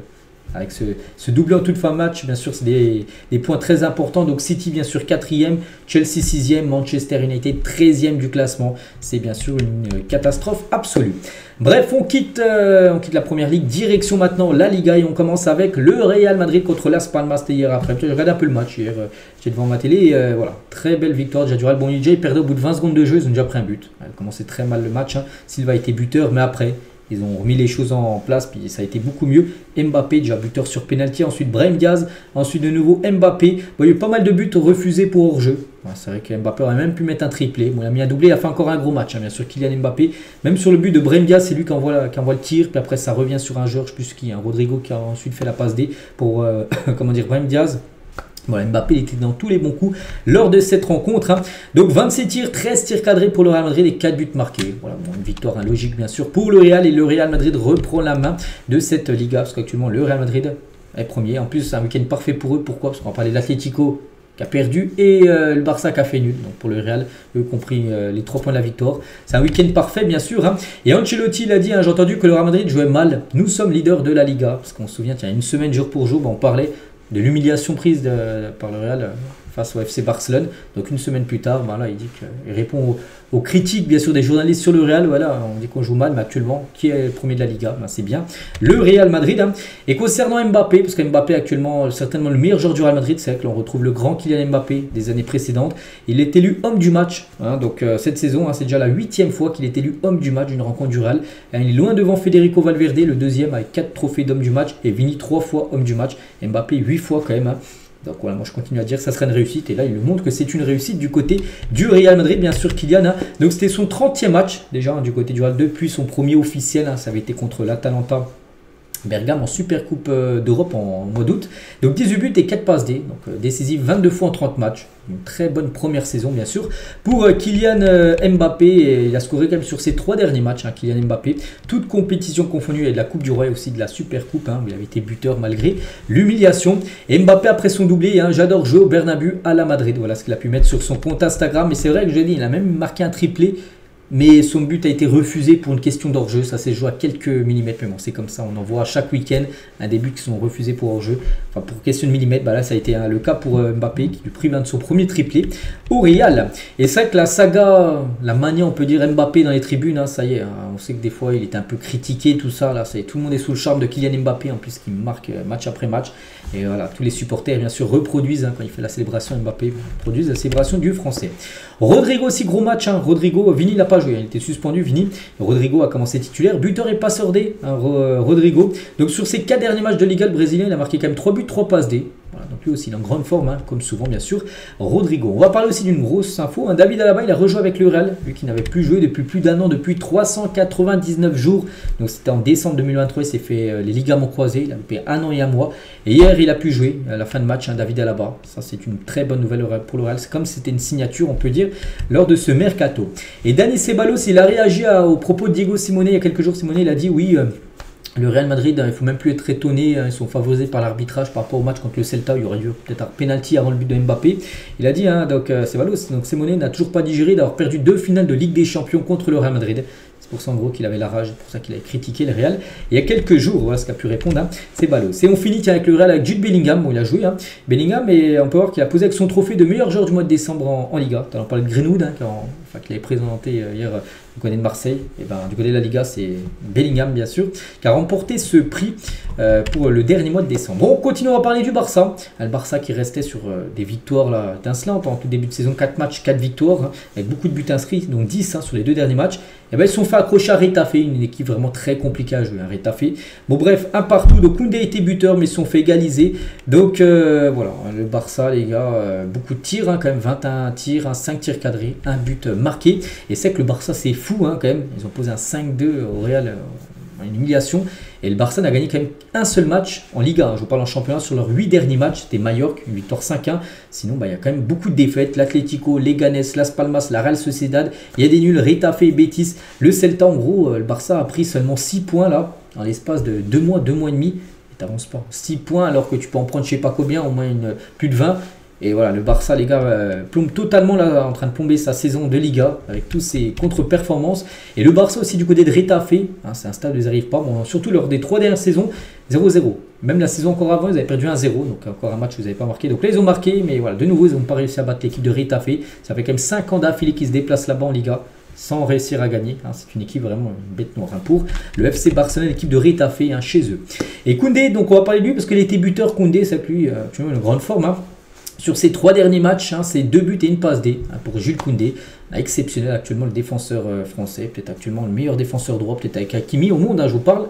avec ce doublé en toute fin de match, bien sûr, c'est des points très importants. Donc City, bien sûr, 4e, Chelsea 6e, Manchester United 13e du classement. C'est bien sûr une catastrophe absolue. Bref, on quitte la première ligue, direction maintenant la Liga et on commence avec le Real Madrid contre Las Palmas. C'était hier après. J'ai regardé un peu le match hier, j'étais devant ma télé et voilà, très belle victoire déjà du Real. Bon, ils perdaient au bout de 20 secondes de jeu, ils ont déjà pris un but. Elle commençait très mal le match, hein. Silva était buteur, mais après, ils ont remis les choses en place, puis ça a été beaucoup mieux. Mbappé, déjà buteur sur penalty, ensuite Brahim Diaz, ensuite de nouveau Mbappé. Bon, il y a eu pas mal de buts refusés pour hors-jeu. Ouais, c'est vrai que Mbappé aurait même pu mettre un triplé. Bon, il a mis un doublé, il a fait encore un gros match, hein, bien sûr, Kylian Mbappé. Même sur le but de Brahim Diaz, c'est lui qui envoie le tir, puis après ça revient sur un joueur, je ne sais plus qui, hein, Rodrigo qui a ensuite fait la passe D pour comment dire, Brahim Diaz. Voilà, Mbappé il était dans tous les bons coups lors de cette rencontre, hein. Donc 26 tirs, 13 tirs cadrés pour le Real Madrid et 4 buts marqués. Voilà, bon, une victoire logique bien sûr pour le Real et le Real Madrid reprend la main de cette Liga parce qu'actuellement le Real Madrid est premier. En plus c'est un week-end parfait pour eux. Pourquoi? Parce qu'on va parler de l'Atlético qui a perdu et le Barça qui a fait nul. Donc pour le Real, eux compris les 3 points de la victoire. C'est un week-end parfait bien sûr, hein. Et Ancelotti il a dit, hein, j'ai entendu que le Real Madrid jouait mal. Nous sommes leaders de la Liga. Parce qu'on se souvient, il y a une semaine jour pour jour, on parlait de l'humiliation prise par le Real face au FC Barcelone. Donc une semaine plus tard, ben là, il dit qu'il répond aux critiques bien sûr des journalistes sur le Real. Voilà, on dit qu'on joue mal, mais actuellement, qui est le premier de la Liga? Ben, c'est bien le Real Madrid, hein. Et concernant Mbappé, parce que Mbappé actuellement certainement le meilleur joueur du Real Madrid, c'est vrai que l'on retrouve le grand Kylian Mbappé des années précédentes. Il est élu homme du match, hein. Donc cette saison, hein, c'est déjà la 8e fois qu'il est élu homme du match d'une rencontre du Real. Et il est loin devant Federico Valverde, le deuxième avec 4 trophées d'homme du match, et Vini 3 fois homme du match. Mbappé 8 fois quand même, hein. Donc voilà, moi je continue à dire que ça serait une réussite. Et là, il nous montre que c'est une réussite du côté du Real Madrid, bien sûr, Kylian, hein. Donc c'était son 30e match déjà, hein, du côté du Real depuis son premier officiel, hein. Ça avait été contre l'Atalanta Bergame en Super Coupe d'Europe en mois d'août. Donc 18 buts et 4 passes D. Donc décisif 22 fois en 30 matchs. Une très bonne première saison bien sûr. Pour Kylian Mbappé, et il a scoré quand même sur ses 3 derniers matchs, hein, Kylian Mbappé. Toute compétition confondue, et de la Coupe du Roi et aussi de la Super Coupe, hein, où il avait été buteur malgré l'humiliation. Et Mbappé après son doublé, hein, j'adore jouer au Bernabéu à la Madrid. Voilà ce qu'il a pu mettre sur son compte Instagram. Et c'est vrai que je l'ai dit, il a même marqué un triplé. Mais son but a été refusé pour une question d'hors-jeu. Ça s'est joué à quelques millimètres. Mais bon, c'est comme ça. On en voit chaque week-end des buts qui sont refusés pour hors-jeu. Enfin, pour question de millimètres, bah là, ça a été le cas pour Mbappé qui lui prive de son premier triplé au Real. Et c'est vrai que la saga, la mania, on peut dire Mbappé dans les tribunes, hein, ça y est. Hein, on sait que des fois, il était un peu critiqué, tout ça. Là, ça y est, tout le monde est sous le charme de Kylian Mbappé, en plus, qui marque match après match. Et voilà, tous les supporters, bien sûr, reproduisent, hein, quand il fait la célébration Mbappé, reproduisent la célébration du français. Rodrigo aussi, gros match, hein. Rodrigo, Vini n'a pas joué, il était suspendu, Vini. Rodrigo a commencé titulaire, buteur et passeur D, hein, Rodrigo. Donc sur ses 4 derniers matchs de Liga, le Brésilien, il a marqué quand même 3 buts, 3 passes D. Voilà, donc lui aussi, il est en grande forme, hein, comme souvent, bien sûr, Rodrigo. On va parler aussi d'une grosse info, hein. David Alaba, il a rejoué avec le Real, lui qui n'avait plus joué depuis plus d'1 an, depuis 399 jours. Donc c'était en décembre 2023, il s'est fait les ligaments croisés, il a fait 1 an et 1 mois. Et hier, il a pu jouer à la fin de match, hein, David Alaba. Ça, c'est une très bonne nouvelle pour le Real. C'est comme si c'était une signature, on peut dire, lors de ce mercato. Et Dani Ceballos, il a réagi aux propos de Diego Simeone il y a quelques jours. Simeone, il a dit oui. Le Real Madrid, il ne faut même plus être étonné, ils sont favorisés par l'arbitrage par rapport au match contre le Celta. Il y aurait dû peut-être un penalty avant le but de Mbappé. Il a dit, hein, donc Ceballos, donc Simeone n'a toujours pas digéré d'avoir perdu 2 finales de Ligue des Champions contre le Real Madrid. C'est pour ça en gros qu'il avait la rage, c'est pour ça qu'il avait critiqué le Real. Et il y a quelques jours, voilà ce qu'a pu répondre, hein, Ceballos. Et on finit avec le Real avec Jude Bellingham. Bon, il a joué, hein, Bellingham, et on peut voir qu'il a posé avec son trophée de meilleur joueur du mois de décembre en Liga. On parlait de Greenwood, hein, qu'il avait présenté hier du côté de Marseille. Et ben, du côté de la Liga, c'est Bellingham, bien sûr, qui a remporté ce prix pour le dernier mois de décembre. Bon, on continue à parler du Barça. Le Barça qui restait sur des victoires là, étincelantes en tout début de saison, 4 matchs, 4 victoires, hein, avec beaucoup de buts inscrits, donc 10 hein, sur les 2 derniers matchs. Et ben, ils se sont fait accrocher à Retafe, une équipe vraiment très compliquée à jouer, hein, Retafe. Bon bref, un partout, donc Koundé était buteur, mais ils se sont fait égaliser. Donc voilà, le Barça, les gars, beaucoup de tirs, hein, quand même, 21 tirs, hein, 5 tirs cadrés, un but marqué. Et c'est que le Barça, c'est fou, hein, quand même. Ils ont posé un 5-2 au Real, une humiliation. Et le Barça n'a gagné quand même un seul match en Liga. Je vous parle en championnat, sur leurs 8 derniers matchs, c'était Mallorca, une victoire 5-1. Sinon, bah, il y a quand même beaucoup de défaites. L'Atlético, Leganés, Las Palmas, la Real Sociedad. Il y a des nuls, Retafe et Betis. Le Celta, en gros, le Barça a pris seulement 6 points là, en l'espace de 2 mois et demi. Et tu n'avances pas. 6 points alors que tu peux en prendre je ne sais pas combien, au moins plus de 20. Et voilà, le Barça, les gars, plombe totalement là, en train de plomber sa saison de Liga avec tous ses contre-performances. Et le Barça aussi du côté de Retafe, hein, c'est un stade où ils n'arrivent pas. Bon, surtout lors des 3 dernières saisons, 0-0. Même la saison encore avant, ils avaient perdu 1-0. Donc encore un match où ils n'avaient pas marqué. Donc là, ils ont marqué, mais voilà, de nouveau, ils n'ont pas réussi à battre l'équipe de Retafe. Ça fait quand même 5 ans d'affilée qu'ils se déplacent là-bas en Liga sans réussir à gagner. Hein, c'est une équipe vraiment une bête noire, hein, pour le FC Barcelone, l'équipe de Retafe, hein, chez eux. Et Koundé, donc on va parler de lui parce qu'il était buteur. Koundé, c'est que lui, tu vois, une grande forme. Hein. Sur ces 3 derniers matchs, hein, c'est 2 buts et une passe D, hein, pour Jules Koundé. Exceptionnel actuellement le défenseur français, peut-être actuellement le meilleur défenseur droit, peut-être avec Hakimi au monde, hein, je vous parle.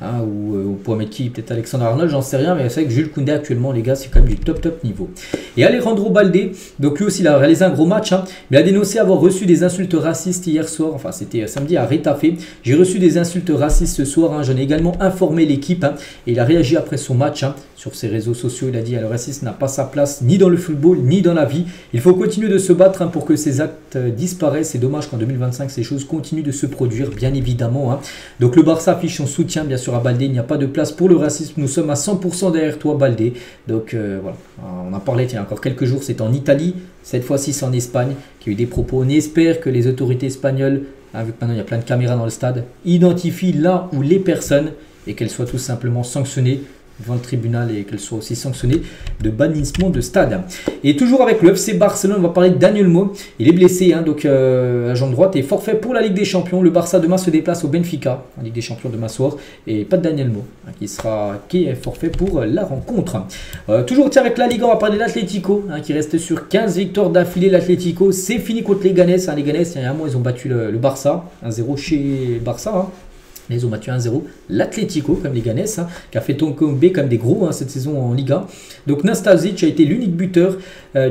Hein, ou on pourrait mettre qui, peut-être Alexandre Arnold, j'en sais rien, mais c'est vrai que Jules Koundé actuellement, les gars, c'est quand même du top niveau. Et Alejandro Balde, donc lui aussi il a réalisé un gros match, hein, mais il a dénoncé avoir reçu des insultes racistes hier soir, enfin c'était samedi à Retafe. J'ai reçu des insultes racistes ce soir, hein, j'en ai également informé l'équipe, hein, et il a réagi après son match, hein, sur ses réseaux sociaux. Il a dit: le racisme n'a pas sa place ni dans le football ni dans la vie, il faut continuer de se battre, hein, pour que ces actes disparaissent. C'est dommage qu'en 2025 ces choses continuent de se produire, bien évidemment, hein. Donc le Barça affiche son soutien bien sûr à Balde, il n'y a pas de place pour le racisme, nous sommes à 100% derrière toi Balde. Donc voilà, on en parlait il y a encore quelques jours, c'est en Italie, cette fois-ci c'est en Espagne qu'il y a eu des propos. On espère que les autorités espagnoles, hein, vu que maintenant il y a plein de caméras dans le stade, identifient là où les personnes et qu'elles soient tout simplement sanctionnées devant le tribunal et qu'elle soit aussi sanctionnée de bannissement de stade. Et toujours avec le FC Barcelone, on va parler de Dani Olmo. Il est blessé, hein, donc la jambe droite est forfait pour la Ligue des Champions. Le Barça demain se déplace au Benfica, en Ligue des Champions demain soir, et pas de Dani Olmo, hein, qui est forfait pour la rencontre. Toujours tiens, avec la Ligue, on va parler de l'Atlético, hein, qui reste sur 15 victoires d'affilée. L'Atlético, c'est fini contre les Ganes, hein. Les Ganes, il y a un mois, ils ont battu le Barça, 1-0 chez le Barça, hein. Ils ont battu 1-0 l'Atlético, comme les Ganes, hein, qui a fait tomber comme des gros, hein, cette saison en Liga. Donc Nastasic a été l'unique buteur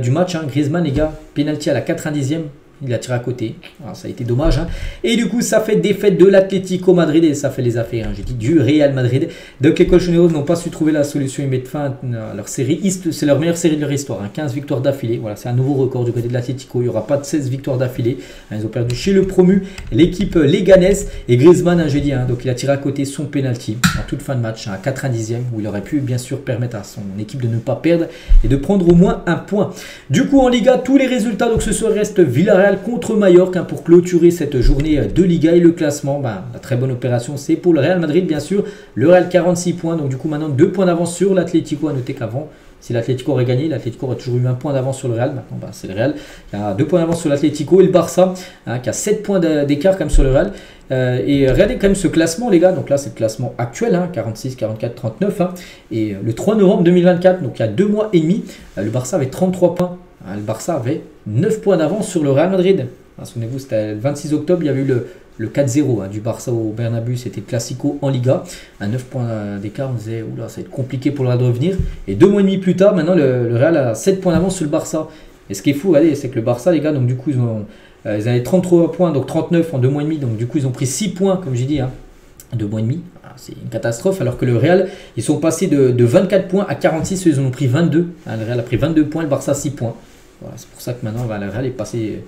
du match, hein. Griezmann, les gars, penalty à la 90e. Il a tiré à côté. Alors, ça a été dommage, hein. Et du coup, ça fait défaite de l'Atlético Madrid et ça fait les affaires, hein, j'ai dit du Real Madrid. Donc les Colchoneros n'ont pas su trouver la solution et mettre fin à leur série. C'est leur meilleure série de leur histoire, hein. 15 victoires d'affilée. Voilà, c'est un nouveau record du côté de l'Atlético. Il n'y aura pas de 16 victoires d'affilée, hein. Ils ont perdu chez le promu, l'équipe Leganés. Et Griezmann, hein, j'ai dit, hein, donc il a tiré à côté son penalty en toute fin de match, hein, à 90e, où il aurait pu bien sûr permettre à son équipe de ne pas perdre et de prendre au moins un point. Du coup, en Liga, tous les résultats, donc ce soir reste Villarreal contre Mallorca, hein, pour clôturer cette journée de Liga. Et le classement, la très bonne opération, c'est pour le Real Madrid, bien sûr. Le Real 46 points, donc du coup maintenant 2 points d'avance sur l'Atlético. À noter qu'avant, si l'Atlético aurait gagné, l'Atlético aurait toujours eu 1 point d'avance sur le Real. Maintenant, c'est le Real qui a 2 points d'avance sur l'Atlético. Et le Barça, hein, qui a 7 points d'écart comme sur le Real. Et regardez quand même ce classement, les gars. Donc là, c'est le classement actuel, hein, 46, 44, 39. Hein, et le 3 novembre 2024, donc il y a 2 mois et demi, le Barça avait 33 points. Hein, le Barça avait 9 points d'avance sur le Real Madrid. Hein, souvenez-vous, c'était le 26 octobre, il y avait eu le 4-0, hein, du Barça au Bernabéu, c'était le Classico en Liga. À 9 points d'écart, on disait, oula, ça va être compliqué pour le Real de revenir. Et 2 mois et demi plus tard, maintenant, le Real a 7 points d'avance sur le Barça. Et ce qui est fou, allez, c'est que le Barça, les gars, donc du coup, ils avaient 33 points, donc 39 en 2 mois et demi. Donc du coup, ils ont pris 6 points, comme j'ai dit, hein, en 2 mois et demi. C'est une catastrophe, alors que le Real, ils sont passés de 24 points à 46, ils en ont pris 22. Hein, le Real a pris 22 points, le Barça 6 points. Voilà, c'est pour ça que maintenant, le Real est passé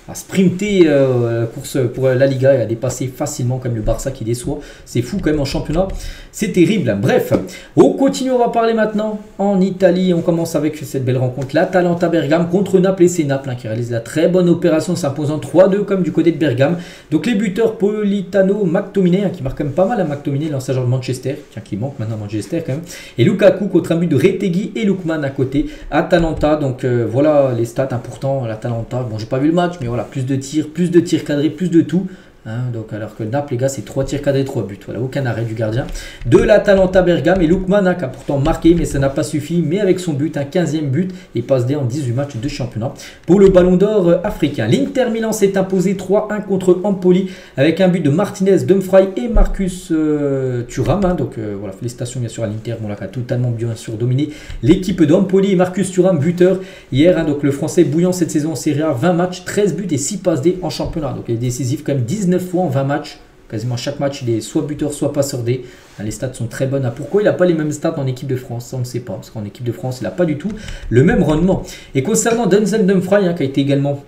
à sprinter la course pour la Liga et à dépasser facilement comme le Barça qui déçoit. C'est fou quand même en championnat. C'est terrible. Bref, on continue, on va parler maintenant en Italie. On commence avec cette belle rencontre. L'Atalanta Bergame contre Naples, et c'est Naples, hein, qui réalise la très bonne opération, s'imposant 3-2 comme du côté de Bergame. Donc les buteurs Politano, McTominay, hein, qui marque quand même pas mal à McTominay, l'ancien joueur de Manchester, tiens, qui manque maintenant à Manchester quand même. Et Lukaku contre un but de Retegui et Lookman à côté. Atalanta, donc voilà les stats importants. L'Atalanta, bon, j'ai pas vu le match, mais voilà, plus de tirs cadrés, plus de tout. Hein, donc alors que Naples, les gars, c'est 3 tirs cadrés, 3 buts. Voilà, aucun arrêt du gardien de l'Atalanta Bergame. Et Lookman, hein, qui a pourtant marqué, mais ça n'a pas suffi. Mais avec son but, un 15e but, et passe D en 18 matchs de championnat pour le Ballon d'Or africain. L'Inter Milan s'est imposé 3-1 contre Empoli avec un but de Martinez, Dumfries et Marcus Thuram. Hein, donc voilà, félicitations bien sûr à l'Inter, bon, là, qui a totalement bien sûr dominé l'équipe d'Empoli. Et Marcus Thuram, buteur hier. Hein, donc le Français bouillant cette saison en Serie A, 20 matchs, 13 buts et 6 passes D en championnat. Donc il est décisif quand même 19 fois en 20 matchs. Quasiment chaque match, il est soit buteur, soit passeur D. Les stats sont très bonnes. Pourquoi il n'a pas les mêmes stats en équipe de France? Ça, on ne sait pas. Parce qu'en équipe de France, il n'a pas du tout le même rendement. Et concernant Denzel Dumfries, hein, qui a été également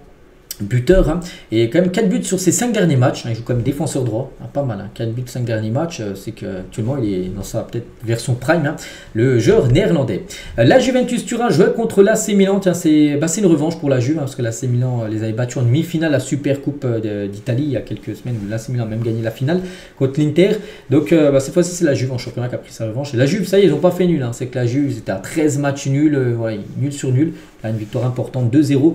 buteur, hein, et quand même 4 buts sur ses 5 derniers matchs. Hein, il joue comme défenseur droit, hein, pas mal. Hein, 4 buts 5 derniers matchs, c'est qu'actuellement il est dans sa peut-être version prime, hein, le joueur néerlandais. La Juventus Turin jouait contre l'AC Milan. Tiens, c'est une revanche pour la Juve, hein, parce que l'AC Milan les avait battus en demi-finale à la Super Coupe d'Italie il y a quelques semaines. L'AC Milan a même gagné la finale contre l'Inter. Donc cette fois-ci c'est la Juve en championnat qui a pris sa revanche. Et la Juve, ça y est, ils n'ont pas fait nul. Hein, c'est que la Juve c'était à 13 matchs nuls, ouais, nul sur nul. Là, une victoire importante, 2-0.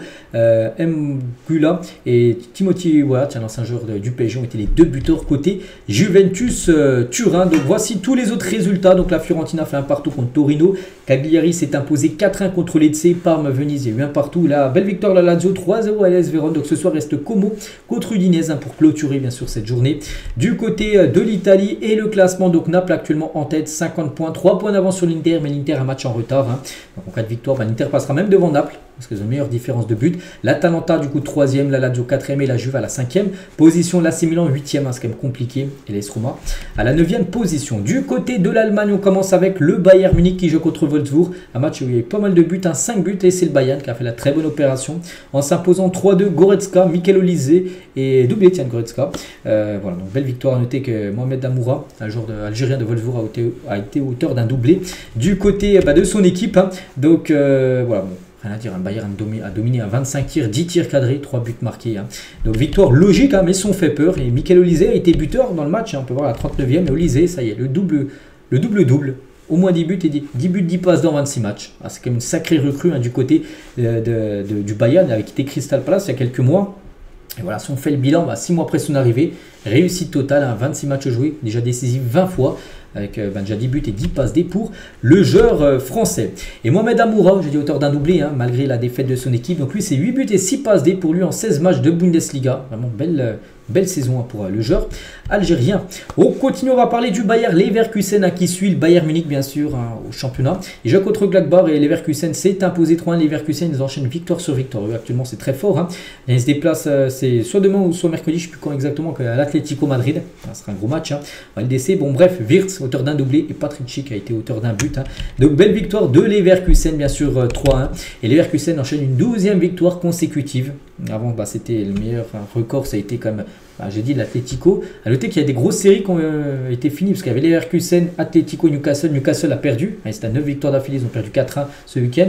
Mgula et Timothy Watt, un ancien joueur du PSG, ont été les deux buteurs côté Juventus Turin. Donc voici tous les autres résultats. Donc la Fiorentina fait un partout contre Torino. Cagliari s'est imposé 4-1 contre Lecce. Parme, Venise, il y a eu un partout. La belle victoire de la Lazio, 3-0 à l'AS Vérone. Donc ce soir reste Como contre Udinese, hein, pour clôturer bien sûr cette journée. Du côté de l'Italie et le classement, donc Naples actuellement en tête, 50 points, 3 points d'avance sur l'Inter, mais l'Inter a un match en retard. Hein. Donc en cas de victoire, l'Inter passera même devant Naples, parce qu'ils ont une meilleure différence de but. L'Atalanta du coup 3e, la Lazio 4e et la Juve à la 5e position. L'AC Milan 8e, hein, c'est quand même compliqué, et l'AS Roma à la 9e position. Du côté de l'Allemagne, on commence avec le Bayern Munich qui joue contre Wolfsburg. Un match où il y a eu pas mal de buts, hein, 5 buts, et c'est le Bayern qui a fait la très bonne opération en s'imposant 3-2. Goretzka, Mikel Olise et doublé, tiens, Goretzka. Voilà, donc belle victoire. À noter que Mohamed Damoura, un joueur algérien de Wolfsburg, a été auteur d'un doublé du côté de son équipe. Hein. Donc voilà, bon. Rien à dire, un Bayern a dominé à 25 tirs, 10 tirs cadrés, 3 buts marqués. Hein. Donc victoire logique, hein, mais son fait peur. Et Mikel Olise a été buteur dans le match. Hein. On peut voir la 39e. Et Olise, ça y est, le double-double. Au moins 10 buts et 10 buts, 10 passes dans 26 matchs. Ah, c'est quand même une sacrée recrue, hein, du côté du Bayern. Il avait quitté Crystal Palace il y a quelques mois. Et voilà, si on fait le bilan, 6 mois après son arrivée, réussite totale, hein, 26 matchs joués, déjà décisif 20 fois. Avec déjà 10 buts et 10 passes D pour le joueur français. Et Mohamed Amoura, j'ai dit auteur d'un doublé, hein, malgré la défaite de son équipe. Donc lui, c'est 8 buts et 6 passes D pour lui en 16 matchs de Bundesliga. Vraiment belle saison, hein, pour le joueur algérien. On continue, on va parler du Bayer Leverkusen, hein, qui suit le Bayern Munich, bien sûr, hein, au championnat. Il joue contre Gladbach et Leverkusen s'est imposé 3-1. Leverkusen, ils enchaînent victoire sur victoire. Actuellement, c'est très fort. Hein. Et ils se déplacent, c'est soit demain ou soit mercredi, je ne sais plus quand exactement, à l'Atlético Madrid. Ça sera un gros match. Hein. LDC, bon bref, Wirtz, auteur d'un doublé, et Patrick Schick a été auteur d'un but. Hein. Donc belle victoire de Leverkusen, bien sûr, 3-1. Et Leverkusen enchaîne une 12e victoire consécutive. Avant, c'était le meilleur record, ça a été comme j'ai dit l'Atlético. À noter qu'il y a des grosses séries qui ont été finies, parce qu'il y avait Leverkusen, Atlético, Newcastle. Newcastle a perdu, c'était à 9 victoires d'affilée, ils ont perdu 4-1 ce week-end.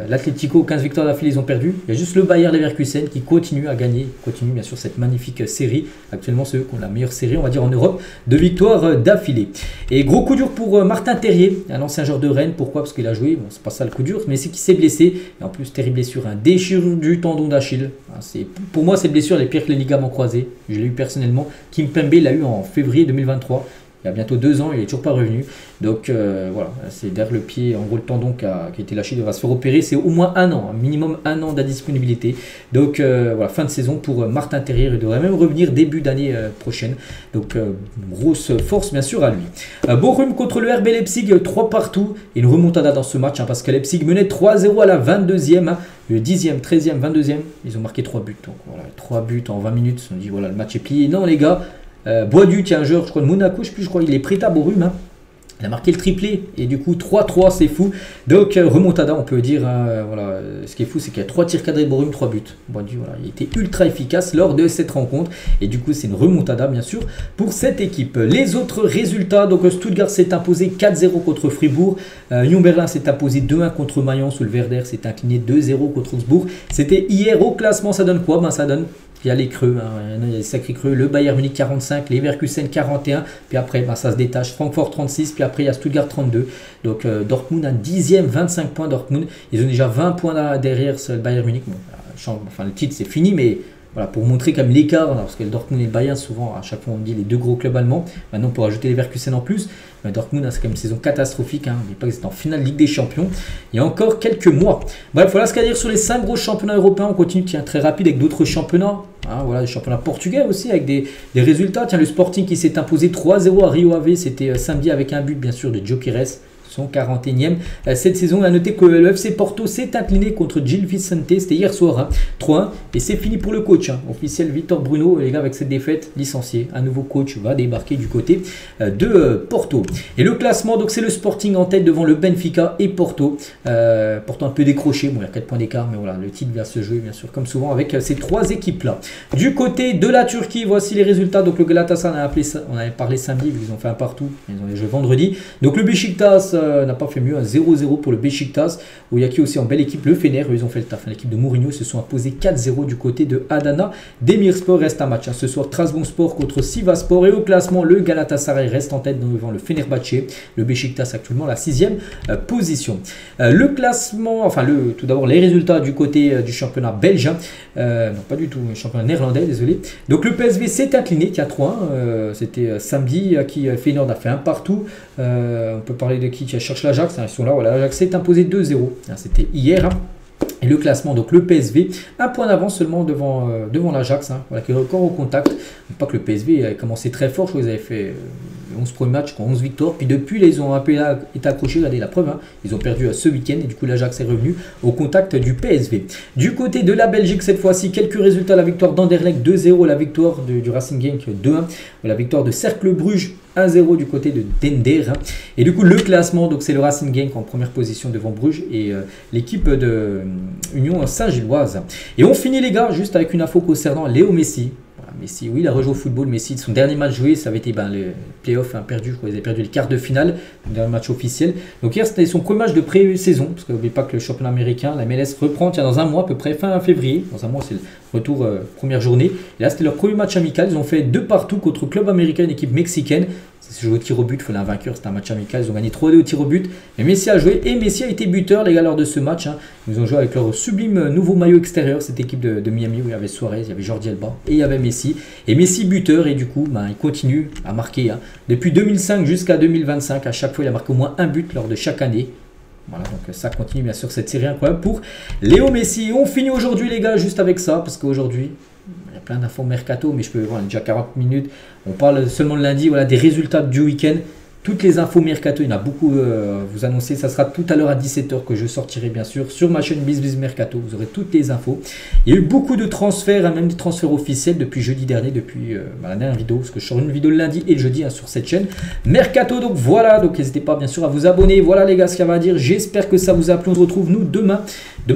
L'Atlético, 15 victoires d'affilée, ils ont perdu. Il y a juste le Bayer Leverkusen qui continue à gagner, continue bien sûr cette magnifique série. Actuellement, c'est eux qui ont la meilleure série, on va dire, en Europe, de victoires d'affilée. Et gros coup dur pour Martin Terrier, un ancien joueur de Rennes. Pourquoi? Parce qu'il a joué, bon, c'est pas ça le coup dur, mais c'est qu'il s'est blessé. Et en plus, terrible blessure, un déchirure du tendon d'Achille. Pour moi, cette blessure elle est pire que les ligaments croisés. Je l'ai eu personnellement. Kimpembe l'a eu en février 2023. Il y a bientôt 2 ans, il n'est toujours pas revenu. Donc voilà, c'est derrière le pied, en gros le tendon qui a été lâché, il va se faire opérer. C'est au moins 1 an, minimum 1 an d'indisponibilité. Donc voilà, fin de saison pour Martin Terrier. Il devrait même revenir début d'année prochaine. Donc grosse force bien sûr à lui. Bochum contre le RB Leipzig, 3 partout. Et une remontada dans ce match, hein, parce que Leipzig menait 3-0 à la 22e. Hein, le 10e, 13e, 22e, ils ont marqué 3 buts. Donc voilà, 3 buts en 20 minutes. On dit voilà, le match est plié. Non les gars. Boisdu, qui est un joueur, je crois, de Monaco, je crois il est prêt à Bochum. Hein. Il a marqué le triplé et du coup 3-3, c'est fou. Donc remontada, on peut dire. Hein, voilà, ce qui est fou, c'est qu'il y a 3 tirs cadrés de Bochum, 3 buts. Boisdu, voilà, il était ultra efficace lors de cette rencontre. Et du coup, c'est une remontada, bien sûr, pour cette équipe. Les autres résultats, donc Stuttgart s'est imposé 4-0 contre Fribourg. Union Berlin s'est imposé 2-1 contre Mayence, où le Werder s'est incliné 2-0 contre Augsbourg. C'était hier au classement, ça donne quoi? Ça donne. Il y a les creux, hein, il y a des sacrés creux. Le Bayern Munich 45, Leverkusen 41. Puis après, ça se détache. Francfort 36. Puis après, il y a Stuttgart 32. Donc Dortmund, un 10e, 25 points. Dortmund, ils ont déjà 20 points derrière le Bayern Munich. Bon, enfin, le titre, c'est fini, mais voilà, pour montrer comme l'écart, parce que le Dortmund et le Bayern, souvent, à chaque fois, on dit les deux gros clubs allemands. Maintenant, pour ajouter les Leverkusen en plus. Mais Dortmund, c'est quand même une saison catastrophique. Hein. N'oubliez pas qu'ils étaient en finale Ligue des Champions il y a encore quelques mois. Bref, voilà ce qu'à dire sur les 5 gros championnats européens. On continue, tiens, très rapide avec d'autres championnats. Hein, voilà, les championnats portugais aussi, avec des résultats. Tiens, le Sporting qui s'est imposé 3-0 à Rio Ave. C'était samedi avec un but, bien sûr, de Gyökeres. son 41e cette saison. A noter que le FC Porto s'est incliné contre Gil Vicente, c'était hier soir, hein, 3-1, et c'est fini pour le coach, hein, officiel Victor Bruno. Les gars, avec cette défaite, licencié, un nouveau coach va débarquer du côté de Porto. Et le classement, donc c'est le Sporting en tête devant le Benfica et Porto. Porto un peu décroché, bon il y a 4 points d'écart, mais voilà, le titre va se jouer bien sûr comme souvent avec ces 3 équipes là. Du côté de la Turquie, voici les résultats. Donc le Galatasaray, on avait parlé samedi, ils ont fait un partout, ils ont les jeux vendredi. Donc le Beşiktaş n'a pas fait mieux, 0-0 pour le Beşiktaş, où il y a qui aussi en belle équipe, le Fener, ils ont fait le taf. L'équipe de Mourinho se sont imposés 4-0 du côté de Adana. Demirspor reste un match, hein, ce soir Trabzonspor contre Sivasspor. Et au classement, le Galatasaray reste en tête devant le Fenerbahçe, le Beşiktaş actuellement la 6e position. Le classement, enfin tout d'abord les résultats du côté du championnat belge, non pas du tout, le championnat néerlandais, désolé. Donc le PSV s'est incliné, qui a 3-1, c'était samedi, qui Feyenoord a fait un partout. On peut parler de qui cherche l'Ajax, hein, ils sont là, voilà, l'Ajax s'est imposé 2-0, hein, c'était hier. Hein. Et le classement, donc le PSV, un point d'avance seulement devant l'Ajax, hein, voilà, qui est encore au contact. Pas que le PSV a commencé très fort, je crois qu'ils avaient fait 11 premiers matchs, 11 victoires. Puis depuis, ils ont un peu été accrochés, regardez la preuve, hein, ils ont perdu ce week-end et du coup l'Ajax est revenu au contact du PSV. Du côté de la Belgique, cette fois-ci, quelques résultats. La victoire d'Anderlecht 2-0, la victoire du Racing Genk 2-1, la victoire de Cercle Bruges 1-0 du côté de Dender. Hein. Et du coup, le classement, donc c'est le Racing Genk en première position devant Bruges et l'équipe de Union Saint-Gilloise. Et on finit les gars, juste avec une info concernant Léo Messi. Voilà, Messi, oui, il a rejoué au football. Messi, son dernier match joué, ça avait été le playoff perdu. Je crois qu'ils avaient perdu les quarts de finale, le dernier match officiel. Donc hier, c'était son premier match de pré-saison, parce que n'oubliez pas que le championnat américain, la MLS reprend dans un mois, à peu près fin février. Dans un mois, c'est le retour, première journée. Et là, c'était leur premier match amical. Ils ont fait 2 partout contre Club Américain, une équipe mexicaine. C'est joué au tir au but, il fallait un vainqueur, c'était un match amical, ils ont gagné 3-2 au tir au but. Mais Messi a joué et Messi a été buteur les gars lors de ce match. Hein. Ils ont joué avec leur sublime nouveau maillot extérieur, cette équipe de Miami où il y avait Suarez, il y avait Jordi Alba et il y avait Messi. Et Messi buteur et du coup il continue à marquer. Hein. Depuis 2005 jusqu'à 2025, à chaque fois il a marqué au moins un but lors de chaque année. Voilà, donc ça continue bien sûr cette série incroyable pour Léo Messi. Et on finit aujourd'hui les gars juste avec ça, parce qu'aujourd'hui, il y a plein d'infos mercato, mais je peux voir déjà 40 minutes. On parle seulement le lundi, voilà, des résultats du week-end. Toutes les infos mercato, il y en a beaucoup vous annoncer. Ça sera tout à l'heure à 17 h que je sortirai bien sûr sur ma chaîne BizBiz Mercato. Vous aurez toutes les infos. Il y a eu beaucoup de transferts, hein, même des transferts officiels depuis jeudi dernier, depuis la dernière vidéo. Parce que je sors une vidéo le lundi et le jeudi hein, sur cette chaîne Mercato. Donc voilà, donc n'hésitez pas bien sûr à vous abonner. Voilà les gars ce qu'il y a à dire. J'espère que ça vous a plu. On se retrouve nous demain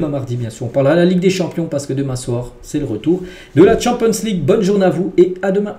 mardi bien sûr. On parlera de la Ligue des Champions parce que demain soir c'est le retour de la Champions League. Bonne journée à vous et à demain.